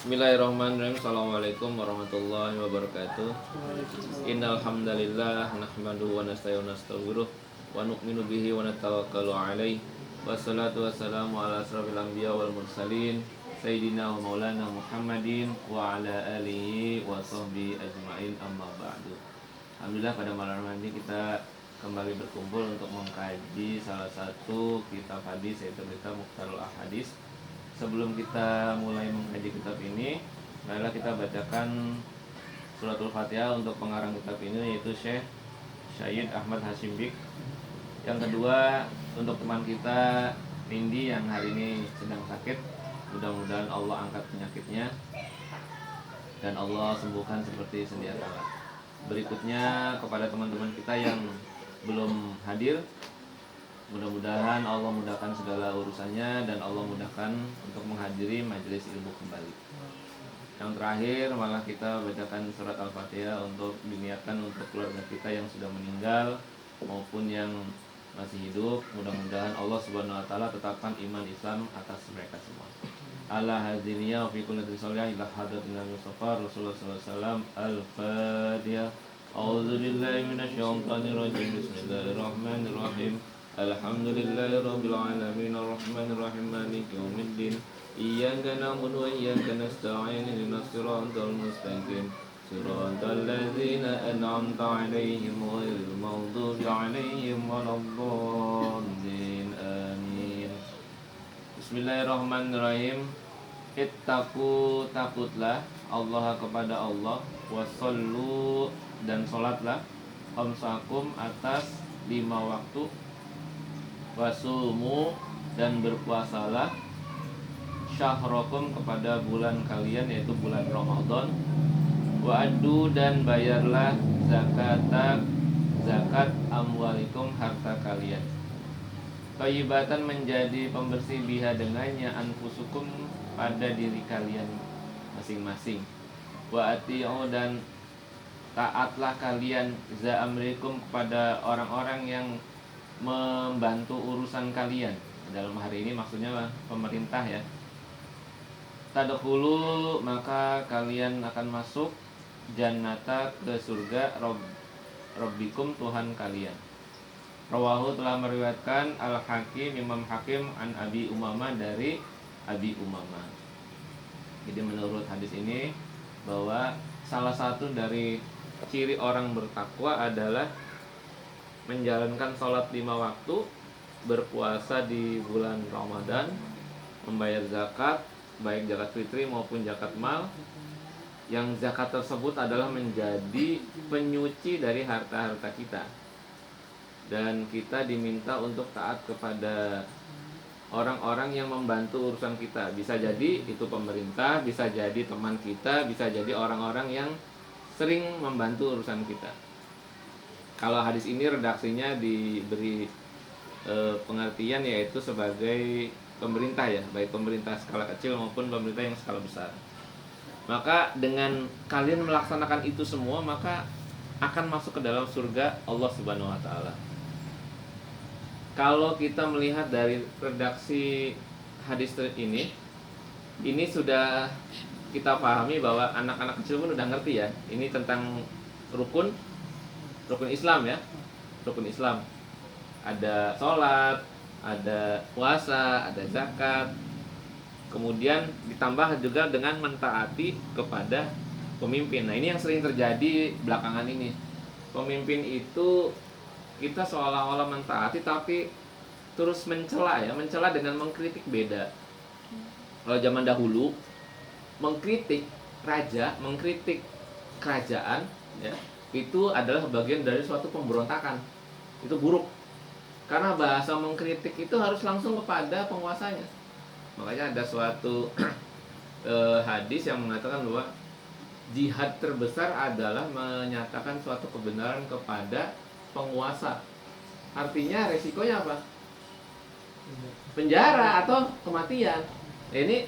Bismillahirrahmanirrahim. Assalamualaikum warahmatullahi wabarakatuh. Innal hamdalillah nahmaduhu wa nasta'inu wa nastaghfiruh wa nu'minu bihi wa natawakkalu alaihi. Wassalatu wassalamu ala asrofil anbiya wal mursalin sayyidina wa maulana Muhammadin wa ala alihi wa sahbihi ajmain, amma ba'du. Alhamdulillah, pada malam ini kita kembali berkumpul untuk mengkaji salah satu kitab hadis, yaitu kitab Mukhtarul Ahadits. Sebelum kita mulai mengkaji kitab ini, marilah kita bacakan suratul Fatihah untuk pengarang kitab ini, yaitu Syekh Syahid Ahmad Hashim Bik. Yang kedua, untuk teman kita Nindi yang hari ini sedang sakit, mudah-mudahan Allah angkat penyakitnya dan Allah sembuhkan seperti sedia kala. Berikutnya, kepada teman-teman kita yang belum hadir, mudah-mudahan Allah mudahkan segala urusannya dan Allah mudahkan untuk menghadiri majelis ilmu kembali. Yang terakhir, malah kita bacakan surat Al-Fatihah untuk diniatkan untuk keluarga kita yang sudah meninggal maupun yang masih hidup. Mudah-mudahan Allah Subhanahu wa taala tetapkan iman Islam atas mereka semua. Ala hadiniya fi kulli sholih ila hadratin Nabi Mustafa Rasulullah sallallahu alaihi wasallam. Al-Fatihah. A'udzu billahi minasyaitonir rajim. Bismillahirrahmanirrahim. Alhamdulillahi rabbil alamin arrahmanir rahim maliki yaumiddin iyyaka na'budu wa iyyaka nasta'in ihdinas siratal mustaqim siratal ladzina an'amta 'alaihim ghairil maghdubi 'alaihim waladdallin amin. Bismillahirrahmanirrahim. Ittaqu, takutlah Allah kepada Allah, wasallu, dan salatlah, khamsakum, atas 5 waktu, wasumu, dan berpuasalah, syahrakum, kepada bulan kalian, yaitu bulan Ramadan, wa'addu, dan bayarlah zakat amwalikum, harta kalian, thayyibatan, menjadi pembersih, biha, dengannya, anfusukum, pada diri kalian masing-masing, wa'ati'u, dan taatlah kalian, za'amrikum, kepada orang-orang yang membantu urusan kalian. Dalam hari ini maksudnya pemerintah ya. Tadkhulu, maka kalian akan masuk, jannata, ke surga, Rabbikum, Tuhan kalian. Rawahu, telah meriwayatkan Al-Hakim, Imam Hakim, an Abi Umamah, dari Abi Umamah. Jadi menurut hadis ini bahwa salah satu dari ciri orang bertakwa adalah menjalankan sholat 5 waktu, berpuasa di bulan Ramadan, membayar zakat, baik zakat fitri maupun zakat mal. Yang zakat tersebut adalah menjadi penyuci dari harta-harta kita. Dan kita diminta untuk taat kepada orang-orang yang membantu urusan kita. Bisa jadi itu pemerintah, bisa jadi teman kita, bisa jadi orang-orang yang sering membantu urusan kita. Kalau hadis ini redaksinya diberi pengertian yaitu sebagai pemerintah ya, baik pemerintah skala kecil maupun pemerintah yang skala besar. Maka dengan kalian melaksanakan itu semua, maka akan masuk ke dalam surga Allah Subhanahu wa taala. Kalau kita melihat dari redaksi hadis ini sudah kita pahami bahwa anak-anak kecil pun udah ngerti ya. Ini tentang rukun Islam ya. Rukun Islam. Ada sholat, ada puasa, ada zakat. Kemudian ditambah juga dengan mentaati kepada pemimpin. Nah, ini yang sering terjadi belakangan ini. Pemimpin itu kita seolah-olah mentaati tapi terus mencela dengan mengkritik beda. Kalau zaman dahulu mengkritik raja, mengkritik kerajaan ya, itu adalah bagian dari suatu pemberontakan. Itu buruk. Karena bahasa mengkritik itu harus langsung kepada penguasanya. Makanya ada suatu hadis yang mengatakan bahwa jihad terbesar adalah menyatakan suatu kebenaran kepada penguasa. Artinya resikonya apa? Penjara atau kematian. Ini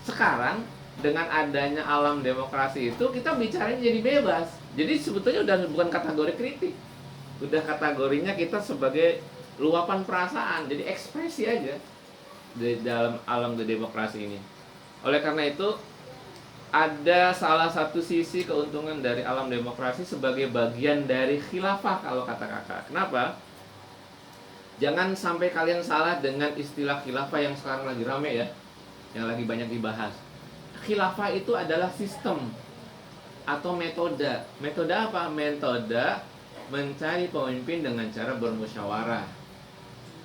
sekarang dengan adanya alam demokrasi itu kita bicaranya jadi bebas. Jadi sebetulnya udah bukan kategori kritik. Udah kategorinya kita sebagai luapan perasaan, jadi ekspresi aja di dalam alam demokrasi ini. Oleh karena itu ada salah satu sisi keuntungan dari alam demokrasi sebagai bagian dari khilafah kalau kata kakak. Kenapa? Jangan sampai kalian salah dengan istilah khilafah yang sekarang lagi rame ya, yang lagi banyak dibahas. Khilafah itu adalah sistem atau metode. Metode apa? Metode mencari pemimpin dengan cara bermusyawarah.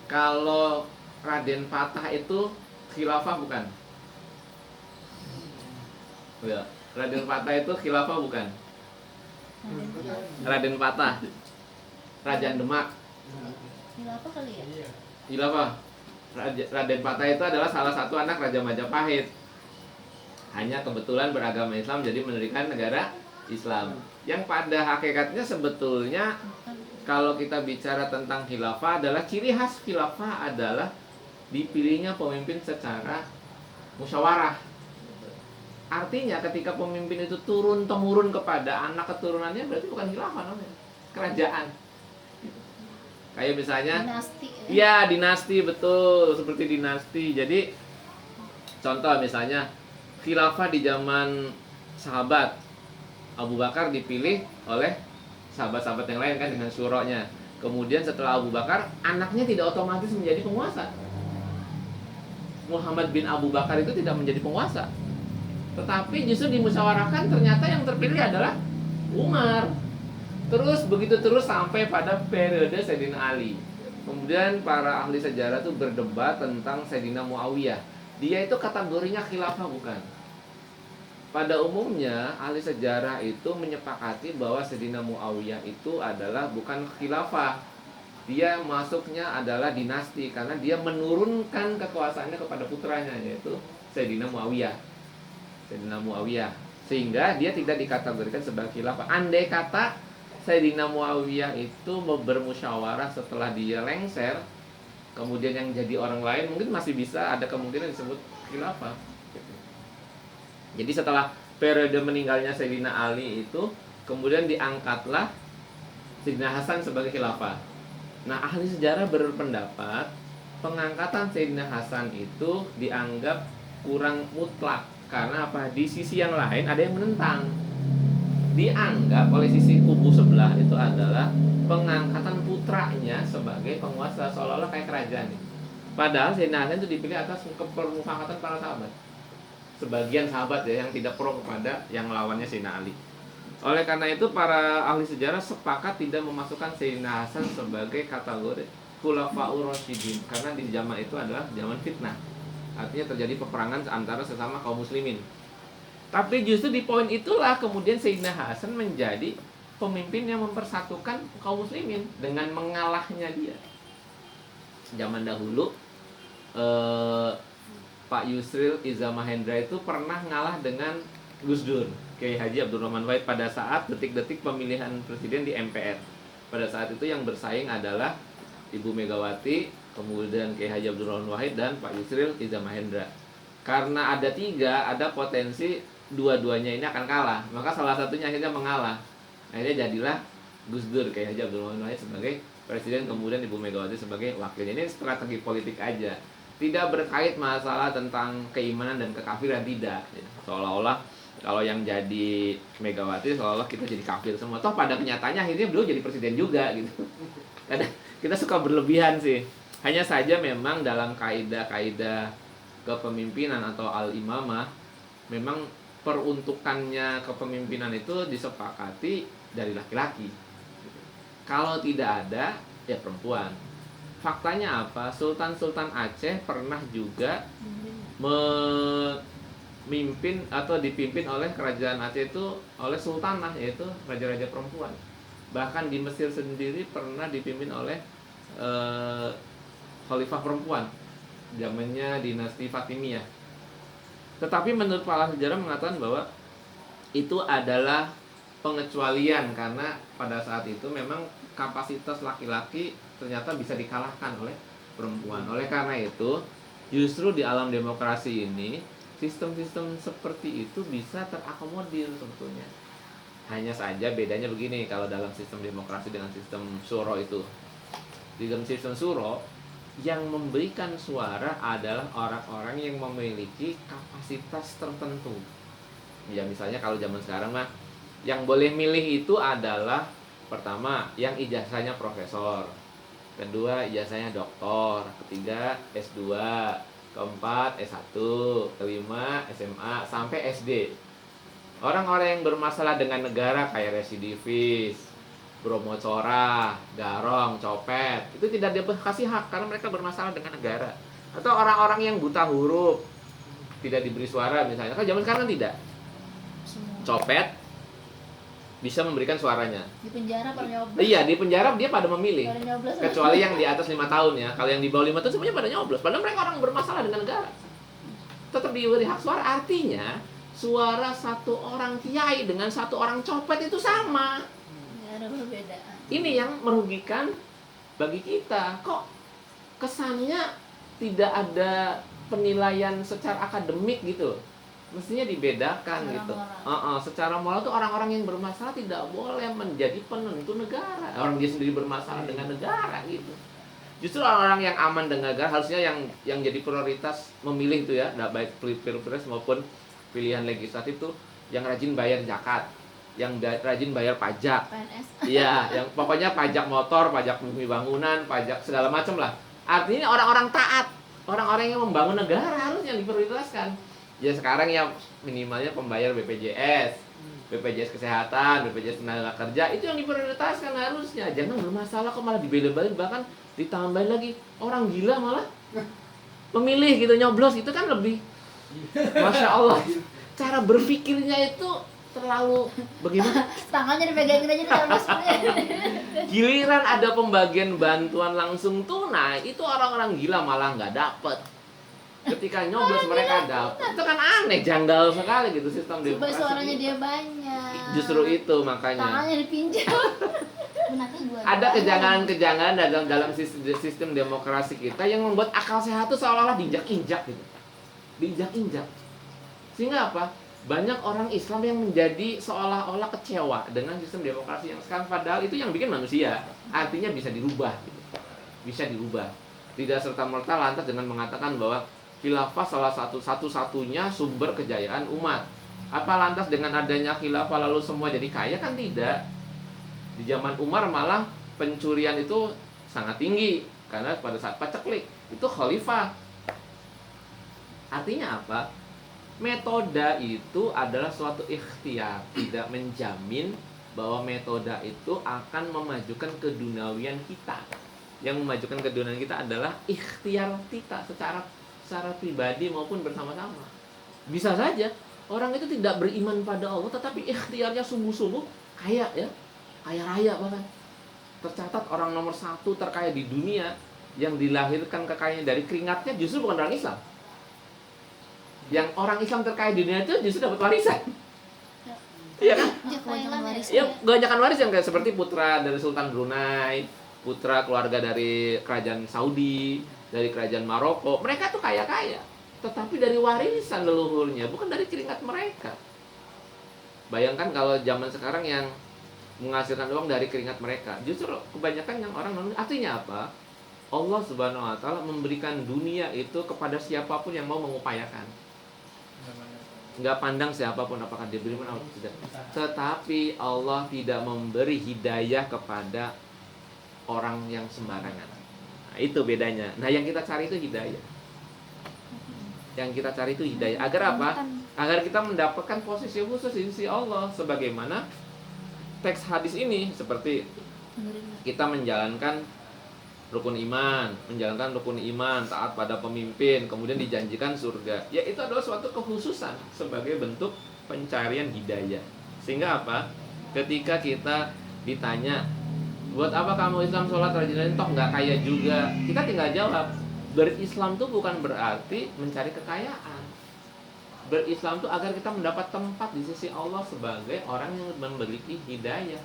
Kalau Raden Patah itu khilafah bukan? Ya, Raden Patah itu khilafah bukan? Raden Patah, Kerajaan Demak. Khilafah kali ya? Khilafah. Raden Patah itu adalah salah satu anak Raja Majapahit. Hanya kebetulan beragama Islam jadi mendirikan negara Islam. Yang pada hakikatnya sebetulnya kalau kita bicara tentang khilafah adalah ciri khas khilafah adalah dipilihnya pemimpin secara musyawarah. Artinya ketika pemimpin itu turun temurun kepada anak keturunannya berarti bukan khilafah namanya, kerajaan. Kayak misalnya Dinasti. iya, dinasti, betul, seperti dinasti. Jadi contoh misalnya khilafah di zaman sahabat Abu Bakar dipilih oleh sahabat-sahabat yang lain kan dengan syuronya. Kemudian setelah Abu Bakar, anaknya tidak otomatis menjadi penguasa. Muhammad bin Abu Bakar itu tidak menjadi penguasa. Tetapi justru dimusyawarahkan ternyata yang terpilih adalah Umar. Terus begitu terus sampai pada periode Sayyidina Ali. Kemudian para ahli sejarah itu berdebat tentang Sayyidina Muawiyah. Dia itu kategorinya khilafah bukan? Pada umumnya ahli sejarah itu menyepakati bahwa Sayyidina Muawiyah itu adalah bukan khilafah. Dia masuknya adalah dinasti karena dia menurunkan kekuasaannya kepada putranya yaitu Sayyidina Muawiyah. Sayyidina Muawiyah, sehingga dia tidak dikategorikan sebagai khilafah. Andai kata Sayyidina Muawiyah itu bermusyawarah setelah dia lengser, kemudian yang jadi orang lain mungkin masih bisa ada kemungkinan disebut khilafah. Jadi setelah periode meninggalnya Sayyidina Ali itu, kemudian diangkatlah Sayyidina Hasan sebagai khilafah. Nah, ahli sejarah berpendapat pengangkatan Sayyidina Hasan itu dianggap kurang mutlak. Karena apa? Di sisi yang lain ada yang menentang. Dianggap oleh sisi kubu sebelah itu adalah pengangkatan putranya sebagai penguasa, seolah-olah kayak kerajaan. Padahal Sayyidina Hasan itu dipilih atas kepemufakatan para sahabat. Sebagian sahabat ya yang tidak pro kepada yang lawannya Sayyidina Ali. Oleh karena itu para ahli sejarah sepakat tidak memasukkan Sayyidina Hasan sebagai kategori Khulafaur Rasyidin karena di zaman itu adalah zaman fitnah. Artinya terjadi peperangan antara sesama kaum muslimin. Tapi justru di poin itulah kemudian Sayyidina Hasan menjadi pemimpin yang mempersatukan kaum muslimin dengan mengalahnya dia. Zaman dahulu Pak Yusril Iza Mahendra itu pernah ngalah dengan Gus Dur, Kiai Haji Abdul Rahman Wahid pada saat detik-detik pemilihan presiden di MPR. Pada saat itu yang bersaing adalah Ibu Megawati, kemudian Kiai Haji Abdul Rahman Wahid dan Pak Yusril Iza Mahendra. Karena ada tiga, ada potensi dua-duanya ini akan kalah. Maka salah satunya akhirnya mengalah. Akhirnya jadilah Gus Dur, Kiai Haji Abdul Rahman Wahid sebagai presiden, kemudian Ibu Megawati sebagai wakilnya. Ini strategi politik aja. Tidak berkait masalah tentang keimanan dan kekafiran, tidak. Seolah-olah kalau yang jadi Megawati seolah-olah kita jadi kafir semua. Toh pada kenyataannya akhirnya beliau jadi presiden juga gitu. Kadang kita suka berlebihan sih. Hanya saja memang dalam kaidah-kaidah kepemimpinan atau al-imamah memang peruntukannya kepemimpinan itu disepakati dari laki-laki. Kalau tidak ada ya perempuan. Faktanya apa? Sultan-sultan Aceh pernah juga memimpin atau dipimpin oleh kerajaan Aceh itu oleh sultanah, yaitu raja-raja perempuan. Bahkan di Mesir sendiri pernah dipimpin oleh khalifah perempuan zamannya dinasti Fatimiyah. Tetapi menurut para sejarah mengatakan bahwa itu adalah pengecualian karena pada saat itu memang kapasitas laki-laki ternyata bisa dikalahkan oleh perempuan. Oleh karena itu justru di alam demokrasi ini sistem-sistem seperti itu bisa terakomodir sebetulnya. Hanya saja bedanya begini, kalau dalam sistem demokrasi dengan sistem syuro itu, di dalam sistem syuro yang memberikan suara adalah orang-orang yang memiliki kapasitas tertentu. Ya misalnya kalau zaman sekarang mah yang boleh milih itu adalah pertama yang ijazahnya profesor, kedua ijazahnya doktor, ketiga S2, keempat S1, kelima SMA sampai SD. Orang-orang yang bermasalah dengan negara kayak residivis, bromocora, garong, copet, itu tidak dikasih hak karena mereka bermasalah dengan negara. Atau orang-orang yang buta huruf tidak diberi suara misalnya. Kan zaman sekarang kan tidak. Semua. Copet bisa memberikan suaranya. Di penjara pada nyoblos. Iya, di penjara dia pada memilih. Pada nyoblos. Kecuali yang di atas 5 tahun ya. Kalau yang di bawah 5 tahun semuanya pada nyoblos. Padahal mereka orang bermasalah dengan negara. Tetap diberi hak suara. Artinya suara satu orang kiai dengan satu orang copet itu sama. Nggak ada perbedaan. Ini yang merugikan bagi kita. Kok kesannya tidak ada penilaian secara akademik gitu. Mestinya dibedakan Secara gitu. moral. Secara moral tuh orang-orang yang bermasalah tidak boleh menjadi penentu negara. Orang dia sendiri bermasalah dengan negara gitu. Justru orang-orang yang aman dengan negara harusnya yang jadi prioritas memilih itu ya, baik pilpres maupun pilihan legislatif tuh yang rajin bayar zakat, yang rajin bayar pajak. PNS. Iya, yang pokoknya pajak motor, pajak bumi bangunan, pajak segala macam lah. Artinya orang-orang taat, orang-orang yang membangun negara harusnya diprioritaskan. Ya sekarang ya minimalnya pembayar BPJS, BPJS Kesehatan, BPJS Tenaga Kerja itu yang diprioritaskan harusnya. Jangan bermasalah kok malah dibeli-beli, bahkan ditambahin lagi orang gila malah memilih gitu nyoblos itu kan lebih. Masya Allah, cara berpikirnya itu terlalu bagaimana? Tangannya dipegangin aja di nyoblos. Giliran ada pembagian bantuan langsung tunai, itu orang-orang gila malah nggak dapet. Ketika nyoblos mereka dapat, itu kan aneh, janggal sekali gitu sistem Supaya demokrasi. suaranya dia banyak. Justru itu makanya. Tangannya dipinjam. Ada kejanggalan-kejanggalan dalam sistem demokrasi kita yang membuat akal sehat itu seolah-olah diinjak-injak gitu. Diinjak-injak. Sehingga apa? Banyak orang Islam yang menjadi seolah-olah kecewa dengan sistem demokrasi yang sekarang, padahal itu yang bikin manusia. Artinya bisa dirubah gitu. Bisa dirubah. Tidak serta-merta lantas dengan mengatakan bahwa khilafah salah satu-satunya sumber kejayaan umat. Apa lantas dengan adanya khilafah lalu semua jadi kaya? Kan tidak. Di zaman Umar malah pencurian itu sangat tinggi karena pada saat paceklik itu khalifah. Artinya apa? Metode itu adalah suatu ikhtiar, tidak menjamin bahwa metode itu akan memajukan keduniawian kita. Yang memajukan keduniawian kita adalah ikhtiar kita secara pribadi maupun bersama-sama. Bisa saja orang itu tidak beriman pada Allah tetapi ikhtiarnya sungguh-sungguh kaya ya, kaya raya bahkan. Tercatat orang nomor 1 terkaya di dunia yang dilahirkan kekayaan dari keringatnya justru bukan orang Islam. Yang orang Islam terkaya di dunia itu justru dapat warisan. Iya kan? Ya, kebanyakan warisan kayak seperti putra dari Sultan Brunei, putra keluarga dari kerajaan Saudi, dari kerajaan Maroko. Mereka tuh kaya-kaya, tetapi dari warisan leluhurnya, bukan dari keringat mereka. Bayangkan kalau zaman sekarang yang menghasilkan uang dari keringat mereka. Justru kebanyakan yang orang non. Artinya apa? Allah Subhanahu wa taala memberikan dunia itu kepada siapapun yang mau mengupayakan. Nggak pandang siapapun apakah dia beriman atau tidak. Tetapi Allah tidak memberi hidayah kepada orang yang sembarangan. Nah, itu bedanya. Nah, yang kita cari itu hidayah. Yang kita cari itu hidayah. Agar apa? Agar kita mendapatkan posisi khusus di sisi Allah. Sebagaimana teks hadis ini, seperti kita menjalankan rukun iman, taat pada pemimpin, kemudian dijanjikan surga. Ya, itu adalah suatu kekhususan sebagai bentuk pencarian hidayah. Sehingga apa? Ketika kita ditanya, buat apa kamu Islam sholat rajin toh nggak kaya juga? Kita tinggal jawab, berislam itu bukan berarti mencari kekayaan. Berislam itu agar kita mendapat tempat di sisi Allah sebagai orang yang memiliki hidayah.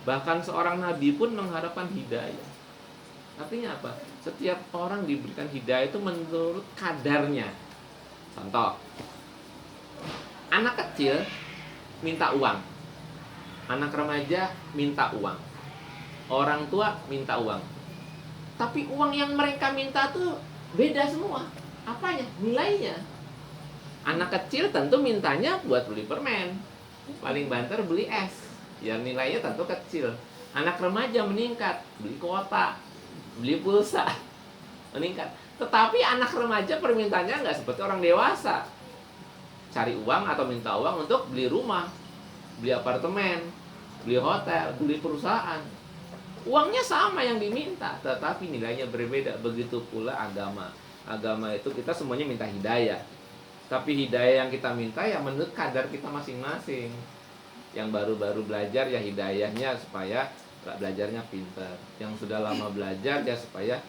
Bahkan seorang nabi pun mengharapkan hidayah. Artinya apa? Setiap orang diberikan hidayah itu menurut kadarnya. Contoh, anak kecil minta uang, anak remaja minta uang, orang tua minta uang. Tapi uang yang mereka minta tuh beda semua. Apanya? Nilainya. Anak kecil tentu mintanya buat beli permen, paling banter beli es, ya nilainya tentu kecil. Anak remaja meningkat, beli kuota, beli pulsa, meningkat. Tetapi anak remaja permintaannya nggak seperti orang dewasa, cari uang atau minta uang untuk beli rumah, beli apartemen, beli hotel, beli perusahaan. Uangnya sama yang diminta, tetapi nilainya berbeda. Begitu pula agama. Agama itu kita semuanya minta hidayah, tapi hidayah yang kita minta ya menurut kadar kita masing-masing. Yang baru-baru belajar ya hidayahnya supaya belajarnya pintar. Yang sudah lama belajar ya supaya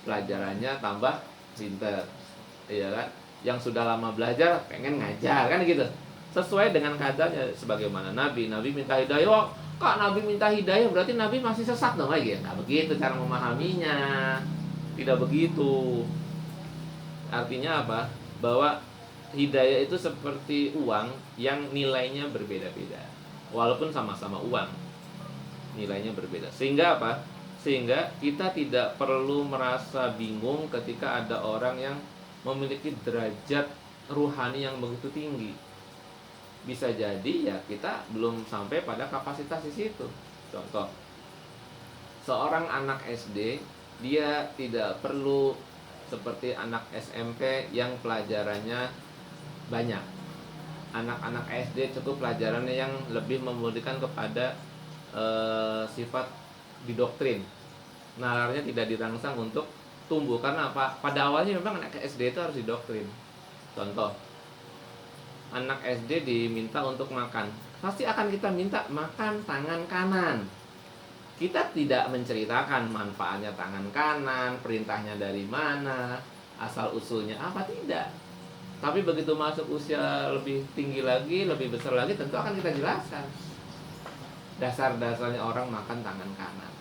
pelajarannya tambah pintar, iya kan? Yang sudah lama belajar pengen ngajar, kan gitu. Sesuai dengan kadarnya, sebagaimana Nabi minta hidayah. Oh, kak, Nabi minta hidayah berarti Nabi masih sesat dong lagi? Nggak begitu cara memahaminya, tidak begitu. Artinya apa? Bahwa hidayah itu seperti uang yang nilainya berbeda-beda, walaupun sama-sama uang, nilainya berbeda. Sehingga apa? Sehingga kita tidak perlu merasa bingung ketika ada orang yang memiliki derajat ruhani yang begitu tinggi. Bisa jadi ya kita belum sampai pada kapasitas di situ. Contoh, seorang anak SD dia tidak perlu seperti anak SMP yang pelajarannya banyak. Anak-anak SD cukup pelajarannya yang lebih memberikan kepada sifat didoktrin. Nalarnya tidak dirangsang untuk tumbuh. Karena apa? Pada awalnya memang anak SD itu harus didoktrin. Contoh, anak SD diminta untuk makan, pasti akan kita minta makan tangan kanan. Kita tidak menceritakan manfaatnya tangan kanan, perintahnya dari mana, asal usulnya apa, tidak. Tapi begitu masuk usia lebih tinggi lagi, lebih besar lagi, tentu akan kita jelaskan dasar-dasarnya orang makan tangan kanan.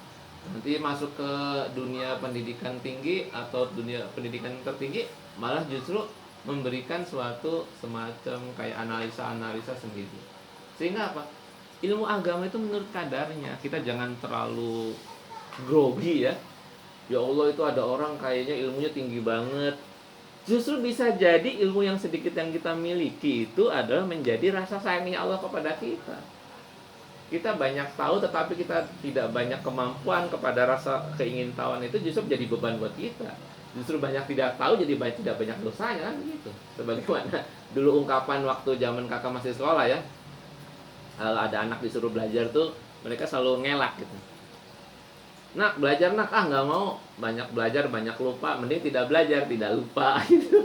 Nanti masuk ke dunia pendidikan tinggi atau dunia pendidikan tertinggi, malah justru memberikan suatu semacam kayak analisa-analisa sendiri. Sehingga apa? Ilmu agama itu menurut kadarnya. Kita jangan terlalu grogi ya. Ya Allah, itu ada orang kayaknya ilmunya tinggi banget. Justru bisa jadi ilmu yang sedikit yang kita miliki itu adalah menjadi rasa sayangnya Allah kepada kita. Kita banyak tahu tetapi kita tidak banyak kemampuan kepada rasa keingintahuan itu, justru menjadi beban buat kita. Justru banyak tidak tahu jadi tidak banyak dosanya, kan begitu. Sebagaimana dulu ungkapan waktu zaman kakak masih sekolah ya, kalau ada anak disuruh belajar tuh mereka selalu ngelak gitu. Nak, belajar nak, nggak mau, banyak belajar banyak lupa, mending tidak belajar tidak lupa gitu.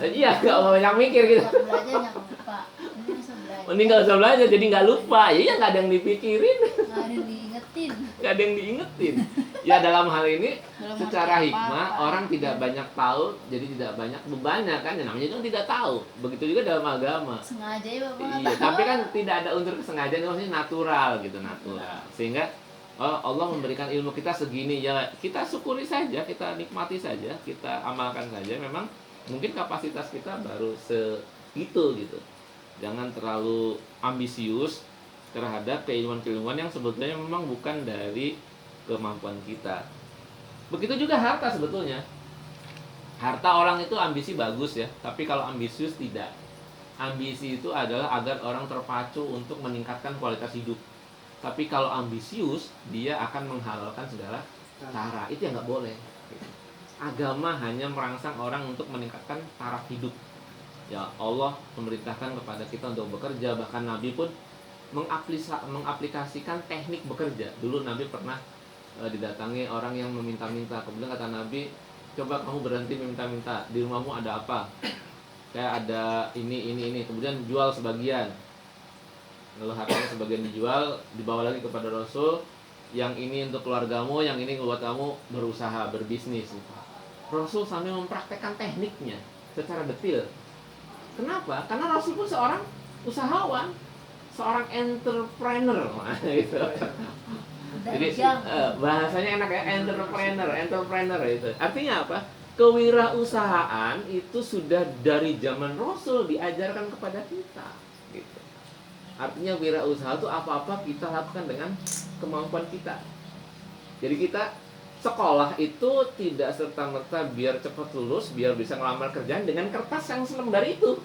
Iya, nggak banyak mikir gitu. Belajar jangan lupa. Mending nggak usah belajar jadi nggak lupa. Ya nggak ada yang dipikirin. Nggak ada yang diingetin. Nggak ada yang diingetin. Ya dalam hal ini Belum secara ngerti hikmah apa-apa. orang tidak banyak tahu, jadi tidak banyak bebannya kan. Ya, namanya itu kan tidak tahu. Begitu juga dalam agama. Sengaja ya Bapak. Iya, tapi kan tidak ada unsur kesengajaan, maksudnya natural gitu, natural. Sehingga Allah memberikan ilmu kita segini, ya kita syukuri saja, kita nikmati saja, kita amalkan saja. Memang mungkin kapasitas kita baru segitu gitu. Jangan terlalu ambisius terhadap keilmuan-keilmuan yang sebetulnya memang bukan dari kemampuan kita. Begitu juga harta sebetulnya. Harta orang itu ambisi bagus ya, tapi kalau ambisius tidak. Ambisi itu adalah agar orang terpacu untuk meningkatkan kualitas hidup. Tapi kalau ambisius, dia akan menghalalkan segala cara. Itu yang nggak boleh. Agama hanya merangsang orang untuk meningkatkan taraf hidup. Ya Allah memerintahkan kepada kita untuk bekerja. Bahkan Nabi pun mengaplikasikan teknik bekerja. Dulu Nabi pernah didatangi orang yang meminta-minta. Kemudian kata Nabi, coba kamu berhenti minta-minta. Di rumahmu ada apa? Kayak ada ini. Kemudian jual sebagian. Lalu hartanya sebagian dijual, dibawa lagi kepada Rasul. Yang ini untuk keluargamu, yang ini buat kamu berusaha, berbisnis. Rasul sambil mempraktekkan tekniknya secara detail. Kenapa? Karena Rasul pun seorang usahawan, seorang entrepreneur gitu. Jadi bahasanya enak ya, entrepreneur itu. Artinya apa? Kewirausahaan itu sudah dari zaman Rasul diajarkan kepada kita gitu. Artinya wirausaha itu apa-apa kita lakukan dengan kemampuan kita. Jadi kita sekolah itu tidak serta-merta biar cepat lulus, biar bisa ngelamar kerjaan dengan kertas yang selembar itu.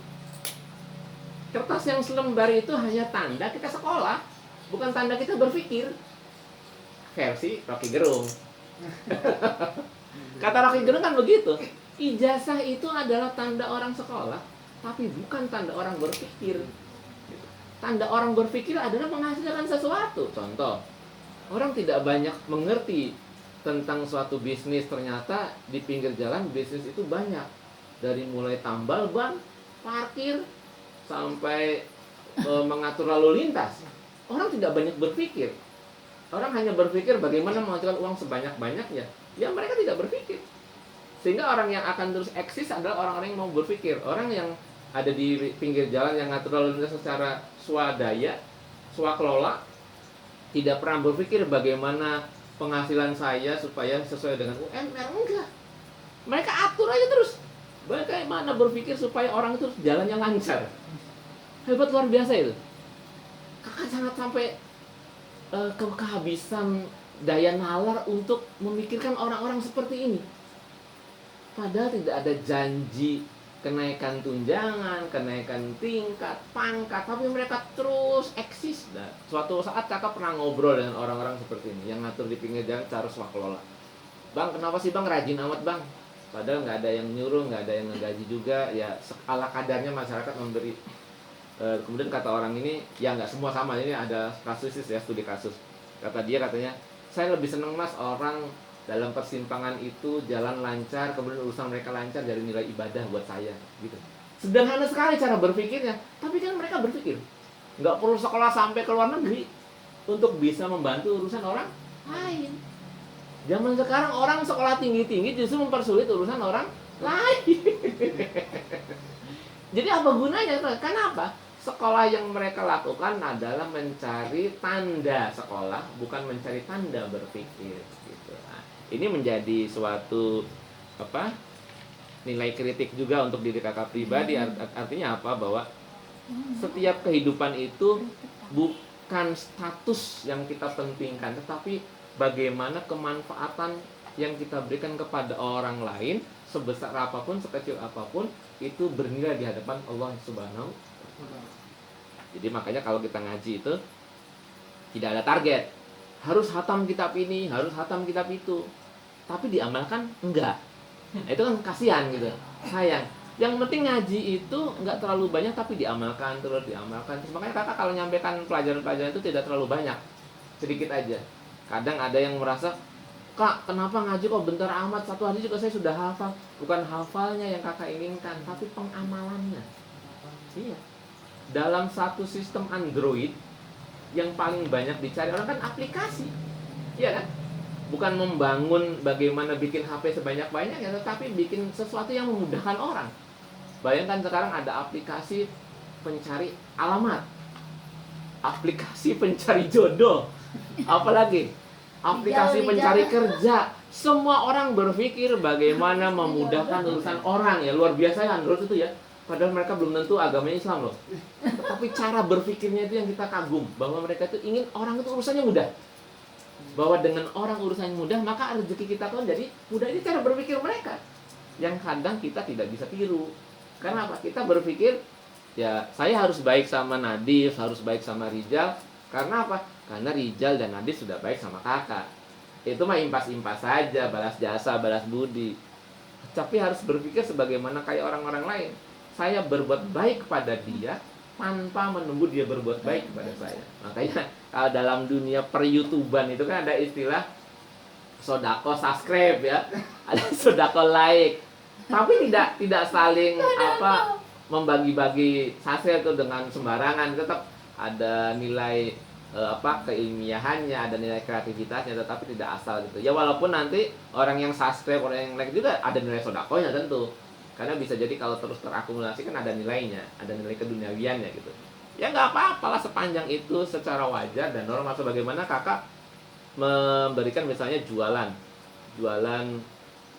Kertas yang selembar itu hanya tanda kita sekolah, bukan tanda kita berpikir. Versi Rocky Gerung. Kata Rocky Gerung kan begitu. Ijazah itu adalah tanda orang sekolah, tapi bukan tanda orang berpikir. Tanda orang berpikir adalah menghasilkan sesuatu. Contoh, orang tidak banyak mengerti tentang suatu bisnis, ternyata di pinggir jalan bisnis itu banyak. Dari mulai tambal ban, parkir, sampai mengatur lalu lintas. Orang tidak banyak berpikir. Orang hanya berpikir bagaimana menghasilkan uang sebanyak-banyaknya. Ya mereka tidak berpikir. Sehingga orang yang akan terus eksis adalah orang-orang yang mau berpikir. Orang yang ada di pinggir jalan yang ngatur lalu lintas secara swadaya, swakelola, tidak pernah berpikir bagaimana penghasilan saya supaya sesuai dengan UMR. Enggak. Mereka atur aja terus. Bagaimana berpikir supaya orang itu jalannya lancar. Hebat, luar biasa itu. Kakak sangat sampai kehabisan daya nalar untuk memikirkan orang-orang seperti ini. Padahal tidak ada janji kenaikan tunjangan, kenaikan tingkat, pangkat, tapi mereka terus eksis. Nah, suatu saat kakak pernah ngobrol dengan orang-orang seperti ini yang ngatur di pinggir jalan cara swakelola. Bang, kenapa sih bang rajin amat bang? Padahal nggak ada yang nyuruh, nggak ada yang ngegaji juga. Ya ala kadarnya masyarakat memberi. Kemudian kata orang ini, ya nggak semua sama, ini ada kasus ya, studi kasus. Kata dia, katanya, saya lebih seneng mas orang dalam persimpangan itu jalan lancar, kemudian urusan mereka lancar dari nilai ibadah buat saya, gitu. Sederhana sekali cara berpikirnya, tapi kan mereka berpikir nggak perlu sekolah sampai ke luar negeri untuk bisa membantu urusan orang lain. Zaman sekarang orang sekolah tinggi-tinggi justru mempersulit urusan orang lain. Jadi apa gunanya? Kenapa? Sekolah yang mereka lakukan adalah mencari tanda sekolah, bukan mencari tanda berpikir. Gitu. Nah, ini menjadi suatu nilai kritik juga untuk diri kakak pribadi. Artinya apa? Bahwa setiap kehidupan itu bukan status yang kita pentingkan, tetapi bagaimana kemanfaatan yang kita berikan kepada orang lain, sebesar apapun, sekecil apapun, itu bernilai di hadapan Allah Subhanahu. Jadi makanya kalau kita ngaji itu tidak ada target, harus hatam kitab ini, harus hatam kitab itu, tapi diamalkan enggak. Nah, itu kan kasihan gitu, sayang. Yang penting ngaji itu enggak terlalu banyak tapi diamalkan terus, diamalkan terus. Makanya kakak kalau nyampaikan pelajaran-pelajaran itu tidak terlalu banyak, sedikit aja. Kadang ada yang merasa, kak kenapa ngaji kok bentar amat, satu hari juga saya sudah hafal. Bukan hafalnya yang kakak inginkan, tapi pengamalannya. Iya. Dalam satu sistem Android yang paling banyak dicari orang kan aplikasi, iya kan? Bukan membangun bagaimana bikin HP sebanyak-banyaknya, tetapi bikin sesuatu yang memudahkan orang. Bayangkan sekarang ada aplikasi pencari alamat, aplikasi pencari jodoh, apalagi aplikasi pencari kerja. Semua orang berpikir bagaimana memudahkan urusan orang, ya luar biasa ya Android itu ya. Padahal mereka belum tentu agamanya Islam loh. Tapi cara berpikirnya itu yang kita kagum, bahwa mereka itu ingin orang itu urusannya mudah. Bahwa dengan orang urusannya mudah, maka rezeki kita kan jadi mudah. Ini cara berpikir mereka yang kadang kita tidak bisa tiru. Karena apa? Kita berpikir, ya saya harus baik sama Nadif, harus baik sama Rijal. Karena apa? Karena Rijal dan Nadif sudah baik sama kakak. Itu mah impas-impas saja, balas jasa, balas budi. Tapi harus berpikir sebagaimana kayak orang-orang lain. Saya berbuat baik kepada dia tanpa menunggu dia berbuat baik kepada saya. Makanya kalau dalam dunia per-YouTuban itu kan ada istilah sodako subscribe ya, ada sodako like. Tapi tidak saling membagi-bagi hasil itu dengan sembarangan. Tetap ada nilai keilmiahannya, ada nilai kreativitasnya, tetapi tidak asal gitu. Ya walaupun nanti orang yang subscribe, orang yang like juga ada nilai sodakonya tentu. Karena bisa jadi kalau terus terakumulasi kan ada nilainya, ada nilai keduniawiannya gitu. Ya nggak apa-apalah sepanjang itu secara wajar dan normal. Sebagaimana kakak memberikan misalnya jualan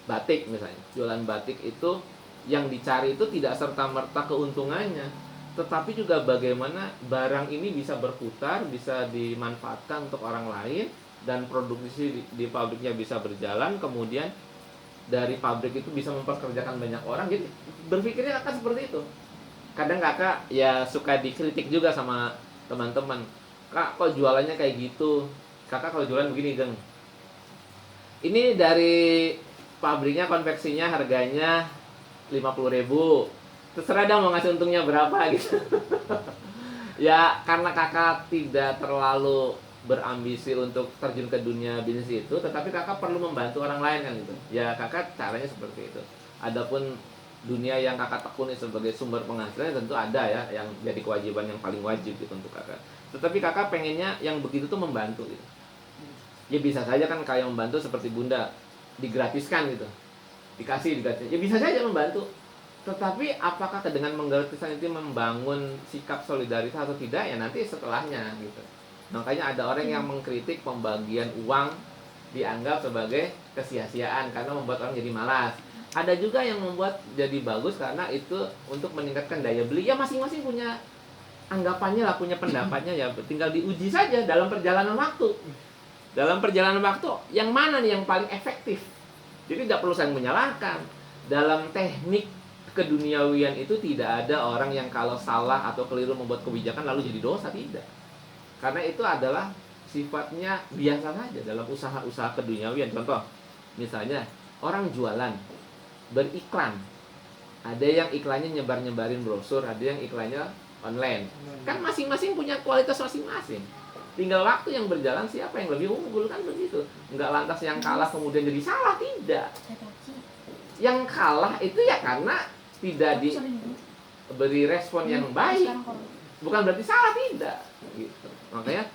batik misalnya. Jualan batik itu yang dicari itu tidak serta-merta keuntungannya, tetapi juga bagaimana barang ini bisa berputar, bisa dimanfaatkan untuk orang lain, dan produksi di pabriknya bisa berjalan, kemudian dari pabrik itu bisa mempekerjakan banyak orang. Jadi berpikirnya kakak seperti itu. Kadang kakak ya suka dikritik juga sama teman-teman, kak kok jualannya kayak gitu, kakak kalau jualan begini geng, ini dari pabriknya konveksinya harganya 50.000, terserah dah mau ngasih untungnya berapa gitu. Ya karena kakak tidak terlalu berambisi untuk terjun ke dunia bisnis itu, tetapi kakak perlu membantu orang lain kan gitu. Ya kakak caranya seperti itu. Adapun dunia yang kakak tekuni sebagai sumber penghasilan tentu ada ya, yang jadi kewajiban yang paling wajib gitu untuk kakak. Tetapi kakak pengennya yang begitu tuh membantu gitu. Ya bisa saja kan kayak membantu seperti bunda, digratiskan gitu, dikasih digratis. Ya bisa saja membantu. Tetapi apakah dengan menggratiskan itu membangun sikap solidaritas atau tidak, ya nanti setelahnya gitu. Makanya ada orang yang mengkritik pembagian uang dianggap sebagai kesia-siaan karena membuat orang jadi malas. Ada juga yang membuat jadi bagus karena itu untuk meningkatkan daya beli. Ya masing-masing punya anggapannya lah, punya pendapatnya, ya tinggal diuji saja dalam perjalanan waktu. Dalam perjalanan waktu yang mana nih yang paling efektif? Jadi tidak perlu saling menyalahkan. Dalam teknik keduniawian itu tidak ada orang yang kalau salah atau keliru membuat kebijakan lalu jadi dosa, tidak. Karena itu adalah sifatnya biasa saja dalam usaha-usaha keduniawian. Contoh, misalnya orang jualan, beriklan. Ada yang iklannya nyebar-nyebarin brosur, ada yang iklannya online. Kan masing-masing punya kualitas masing-masing. Tinggal waktu yang berjalan siapa yang lebih unggul, kan begitu. Enggak lantas yang kalah kemudian jadi salah, tidak. Yang kalah itu ya karena tidak diberi respon yang baik, bukan berarti salah, tidak gitu. Makanya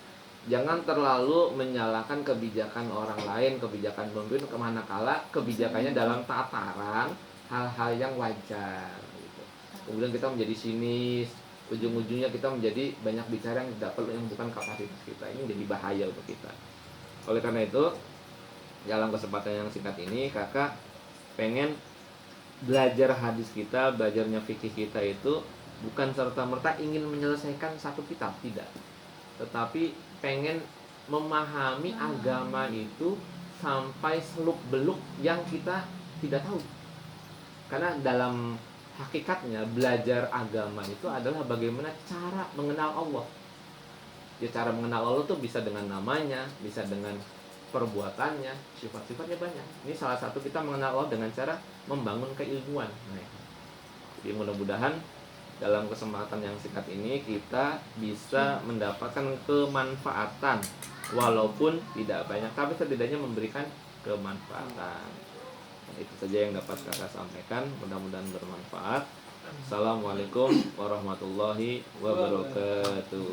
jangan terlalu menyalahkan kebijakan orang lain, kebijakan pemimpin, manakala kebijakannya dalam tataran hal-hal yang wajar gitu. Kemudian kita menjadi sinis, ujung-ujungnya kita menjadi banyak bicara yang tidak perlu, yang bukan kapasitas kita. Ini jadi bahaya untuk kita. Oleh karena itu, dalam kesempatan yang singkat ini kakak pengen belajar hadis kita, belajarnya fikih kita itu bukan serta-merta ingin menyelesaikan satu kitab, tidak. Tetapi pengen memahami agama itu sampai seluk-beluk yang kita tidak tahu. Karena dalam hakikatnya belajar agama itu adalah bagaimana cara mengenal Allah. Ya cara mengenal Allah itu bisa dengan namanya, bisa dengan perbuatannya, sifat-sifatnya banyak. Ini salah satu kita mengenal Allah dengan cara membangun keilmuan. Nah, jadi mudah-mudahan dalam kesempatan yang singkat ini kita bisa mendapatkan kemanfaatan, walaupun tidak banyak, tapi setidaknya memberikan kemanfaatan. Nah, itu saja yang dapat kakak sampaikan. Mudah-mudahan bermanfaat. Assalamualaikum warahmatullahi wabarakatuh.